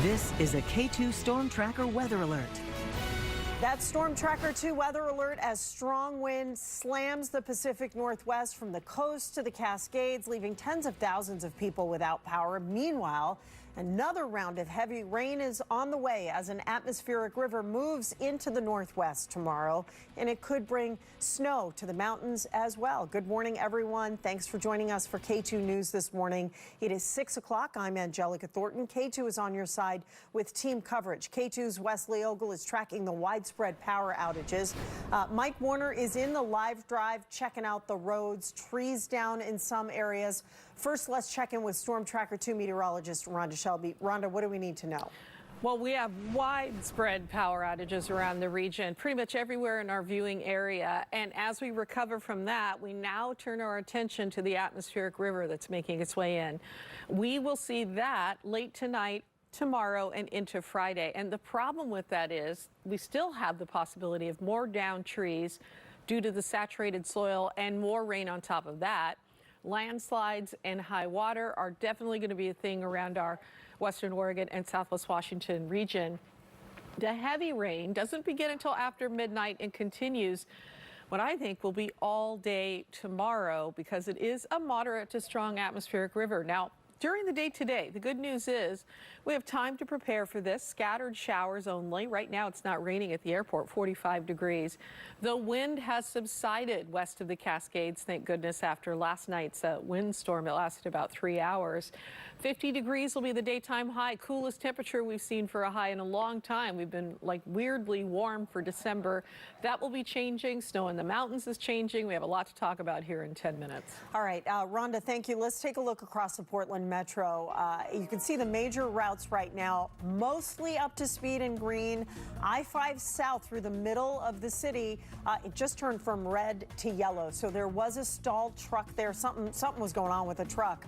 This is a K2 Storm Tracker weather alert. That Storm Tracker 2 weather alert as strong wind slams the Pacific Northwest from the coast to the Cascades, leaving tens of thousands of people without power. Meanwhile, another round of heavy rain is on the way as an atmospheric river moves into the Northwest tomorrow, and it could bring snow to the mountains as well. Good morning, everyone. Thanks for joining us for K2 News this morning. It is 6 o'clock. I'm Angelica Thornton. K2 is on your side with team coverage. K2's Wesley Ogle is tracking the widespread power outages. Mike Warner is in the live drive checking out the roads, trees down in some areas. First, let's check in with Storm Tracker 2 meteorologist Rhonda Shelby. Rhonda, what do we need to know? Well, we have widespread power outages around the region, pretty much everywhere in our viewing area. And as we recover from that, we now turn our attention to the atmospheric river that's making its way in. We will see that late tonight, tomorrow, and into Friday. And the problem with that is we still have the possibility of more downed trees due to the saturated soil and more rain on top of that. Landslides and high water are definitely going to be a thing around our Western Oregon and Southwest Washington region. The heavy rain doesn't begin until after midnight and continues what I think will be all day tomorrow because it is a moderate to strong atmospheric river. Now, during the day today, the good news is we have time to prepare for this. Scattered showers only. Right now, it's not raining at the airport, 45 degrees. The wind has subsided west of the Cascades, thank goodness, after last night's windstorm. It lasted about 3 hours. 50 degrees will be the daytime high, coolest temperature we've seen for a high in a long time. We've been like weirdly warm for December. That will be changing. Snow in the mountains is changing. We have a lot to talk about here in 10 minutes. All right, Rhonda, thank you. Let's take a look across the Portland Metro. You can see the major routes right now, mostly up to speed in green. I-5 south through the middle of the city. It just turned from red to yellow. So there was a stalled truck there. Something was going on with the truck.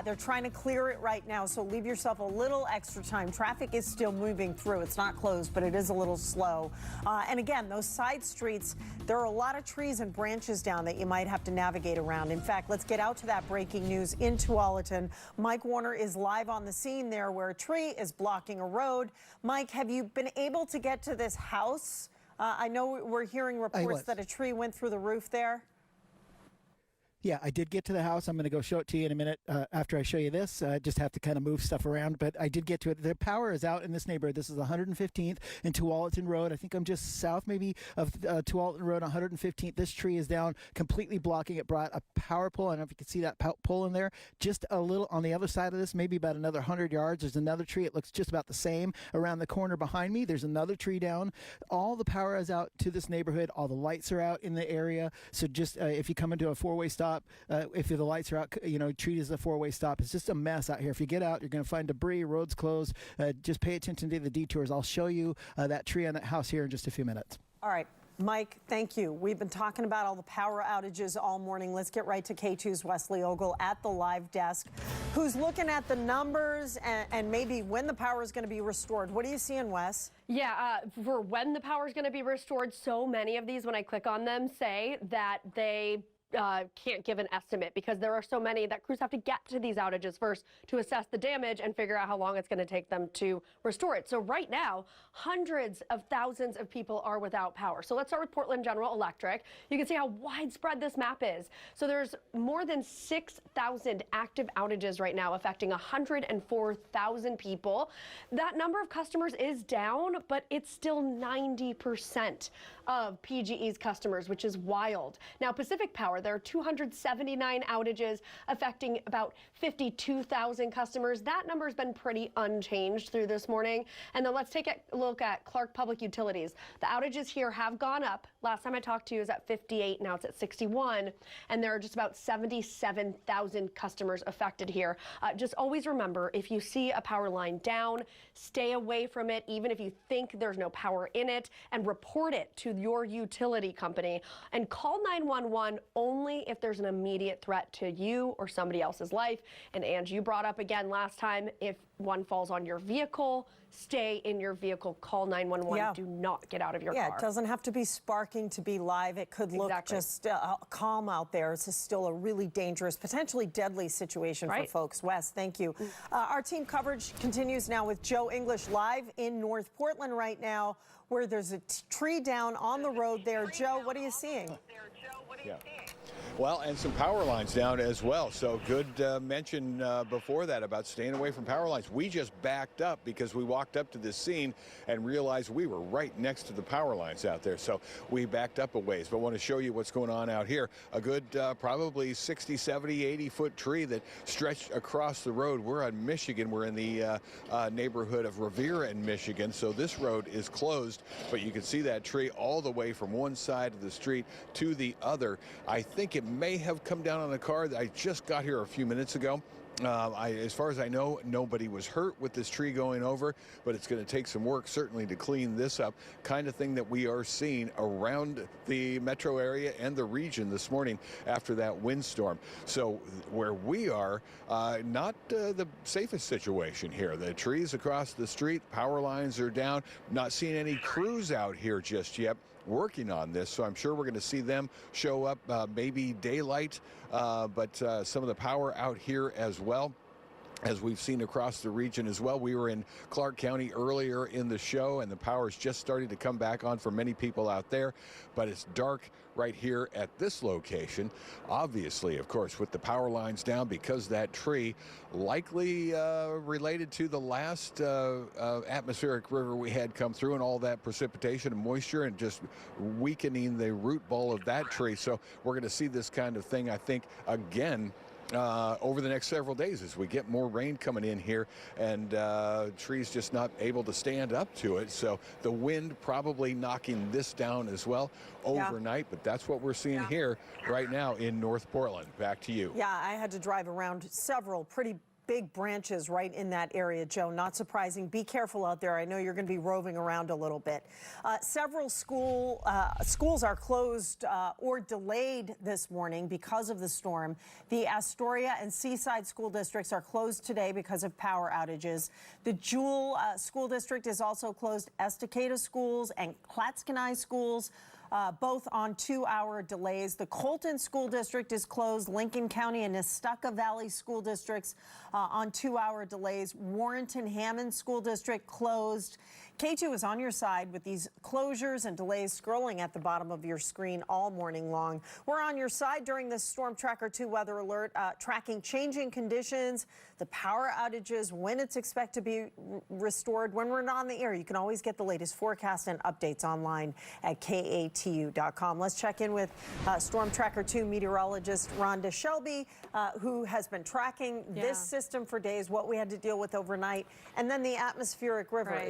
They're trying to clear it right now. So leave yourself a little extra time. Traffic is still moving through. It's not closed, but it is a little slow. And again, those side streets, there are a lot of trees and branches down that you might have to navigate around. In fact, let's get out to that breaking news in Tualatin. Mike Warner is live on the scene there where a tree is blocking a road. Mike, have you been able to get to this house? I know we're hearing reports that a tree went through the roof there. Yeah, I did get to the house. I'm going to go show it to you in a minute after I show you this. Just have to kind of move stuff around, but I did get to it. The power is out in this neighborhood. This is 115th and Tualatin Road. I think I'm just south maybe of Tualatin Road, 115th. This tree is down, completely blocking. It brought a power pole. I don't know if you can see that pole in there. Just a little on the other side of this, maybe about another 100 yards. There's another tree. It looks just about the same. Around the corner behind me, there's another tree down. All the power is out to this neighborhood. All the lights are out in the area. So just if you come into a four-way stop, if the lights are out, treat it as a four-way stop. It's just a mess out here. If you get out, you're going to find debris, roads closed. Just pay attention to the detours. I'll show you that tree on that house here in just a few minutes. All right. Mike, thank you. We've been talking about all the power outages all morning. Let's get right to K2's Wesley Ogle at the live desk, who's looking at the numbers and maybe when the power is going to be restored. What are you seeing, Wes? Yeah, for when the power is going to be restored, so many of these, when I click on them, say that they can't give an estimate because there are so many that crews have to get to these outages first to assess the damage and figure out how long it's going to take them to restore it. So right now, hundreds of thousands of people are without power. So let's start with Portland General Electric. You can see how widespread this map is. So there's more than 6,000 active outages right now affecting 104,000 people. That number of customers is down, but it's still 90% of PGE's customers, which is wild. Now, Pacific Power, there are 279 outages affecting about 52,000 customers. That number has been pretty unchanged through this morning. And then let's take a look at Clark Public Utilities. The outages here have gone up. Last time I talked to you, it was at 58. Now it's at 61. And there are just about 77,000 customers affected here. Just always remember, if you see a power line down, stay away from it, even if you think there's no power in it, and report it to your utility company. And call 911 only if there's an immediate threat to you or somebody else's life. And Ange, you brought up again last time, if one falls on your vehicle, stay in your vehicle, call 911. Yeah. Do not get out of your car. Yeah, it doesn't have to be sparking to be live. It could look just calm out there. This is still a really dangerous, potentially deadly situation for folks. Wes, thank you. Our team coverage continues now with Joe English live in North Portland right now, where there's a tree down on the road there. Joe, what are you seeing? Yeah. Well, and some power lines down as well. So good mention before that about staying away from power lines. We just backed up because we walked up to this scene and realized we were right next to the power lines out there. So we backed up a ways, but want to show you what's going on out here. A good probably 60, 70, 80-foot tree that stretched across the road. We're on Michigan. We're in the neighborhood of Revere in Michigan. So this road is closed, but you can see that tree all the way from one side of the street to the other. I think it may have come down on a car. I just got here a few minutes ago. As far as I know, nobody was hurt with this tree going over, but it's going to take some work certainly to clean this up. Kind of thing that we are seeing around the metro area and the region this morning after that windstorm. So where we are, not the safest situation here. The trees across the street, power lines are down. Not seeing any crews out here just yet working on this, so I'm sure we're going to see them show up maybe daylight, but some of the power out here as well, as we've seen across the region as well. We were in Clark County earlier in the show, and the power's just starting to come back on for many people out there, but it's dark right here at this location. Obviously, of course, with the power lines down because that tree likely related to the last atmospheric river we had come through and all that precipitation and moisture and just weakening the root ball of that tree. So we're going to see this kind of thing, I think, again, over the next several days as we get more rain coming in here and trees just not able to stand up to it. So the wind probably knocking this down as well overnight, but that's what we're seeing here right now in North Portland. Back to you. Yeah, I had to drive around several pretty big branches right in that area, Joe. Not surprising. Be careful out there. I know you're going to be roving around a little bit. Several schools are closed or delayed this morning because of the storm. The Astoria and Seaside school districts are closed today because of power outages. The Jewel school district is also closed. Estacada schools and Clatskanie schools both on 2-hour delays. The Colton School District is closed. Lincoln County and Nestucca Valley School Districts on 2-hour delays. Warrenton-Hammond School District closed. K2 is on your side with these closures and delays scrolling at the bottom of your screen all morning long. We're on your side during this Storm Tracker 2 weather alert, tracking changing conditions, the power outages, when it's expected to be restored. When we're not on the air, you can always get the latest forecast and updates online at KATU.com. Let's check in with Storm Tracker 2 meteorologist Rhonda Shelby, who has been tracking this system for days, what we had to deal with overnight, and then the atmospheric river.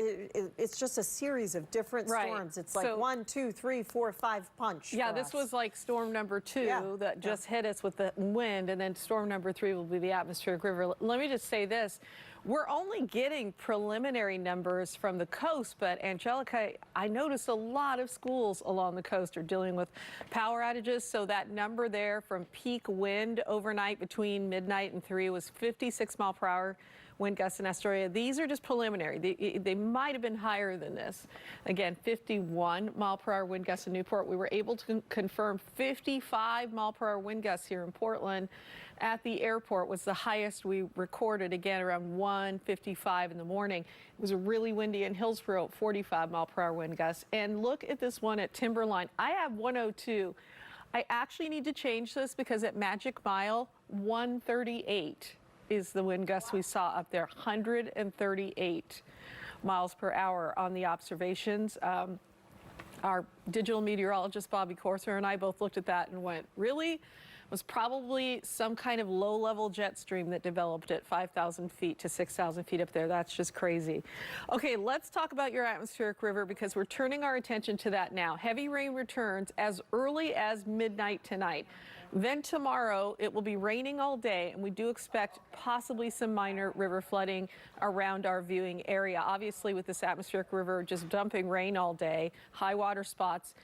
It's just a series of different storms. It's like 1, 2, 3, 4, 5 punch. Yeah, this was like storm number 2 that just hit us with the wind, and then storm number 3 will be the atmospheric river. Let me just say this. We're only getting preliminary numbers from the coast, but Angelica, I noticed a lot of schools along the coast are dealing with power outages. So that number there from peak wind overnight between midnight and 3 was 56 mile per hour wind gusts in Astoria. These are just preliminary. They might have been higher than this. Again, 51 mile per hour wind gusts in Newport. We were able to confirm 55 mile per hour wind gusts here in Portland. At the airport was the highest we recorded, again, around 1:55 in the morning. It was really windy in Hillsborough, 45 mile per hour wind gusts. And look at this one at Timberline. I have 102. I actually need to change this because at Magic Mile, 138 is the wind gust we saw up there, 138 miles per hour on the observations. Our digital meteorologist, Bobby Corser, and I both looked at that and went, really? It was probably some kind of low-level jet stream that developed at 5,000 feet to 6,000 feet up there. That's just crazy. Okay, let's talk about your atmospheric river because we're turning our attention to that now. Heavy rain returns as early as midnight tonight. Then tomorrow, it will be raining all day, and we do expect possibly some minor river flooding around our viewing area. Obviously, with this atmospheric river just dumping rain all day, high water spots,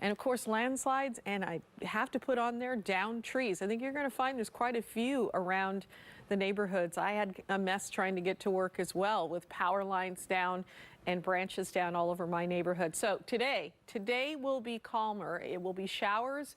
and of course landslides, and I have to put on there downed trees. I think you're going to find there's quite a few around the neighborhoods. I had a mess trying to get to work as well, with power lines down and branches down all over my neighborhood. So today will be calmer. It will be showers,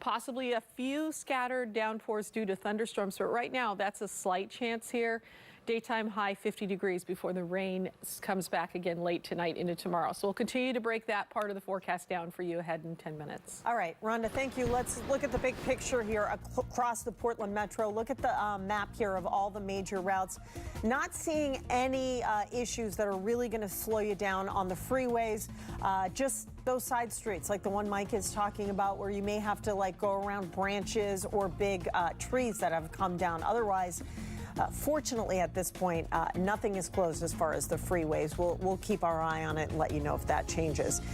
possibly a few scattered downpours due to thunderstorms, but right now that's a slight chance here. Daytime high 50 degrees before the rain comes back again late tonight into tomorrow. So we'll continue to break that part of the forecast down for you ahead in 10 minutes. All right, Rhonda, thank you. Let's look at the big picture here across the Portland Metro. Look at the map here of all the major routes. Not seeing any issues that are really going to slow you down on the freeways. Just those side streets like the one Mike is talking about, where you may have to like go around branches or big trees that have come down. Otherwise, fortunately, at this point, nothing is closed as far as the freeways. We'll keep our eye on it and let you know if that changes.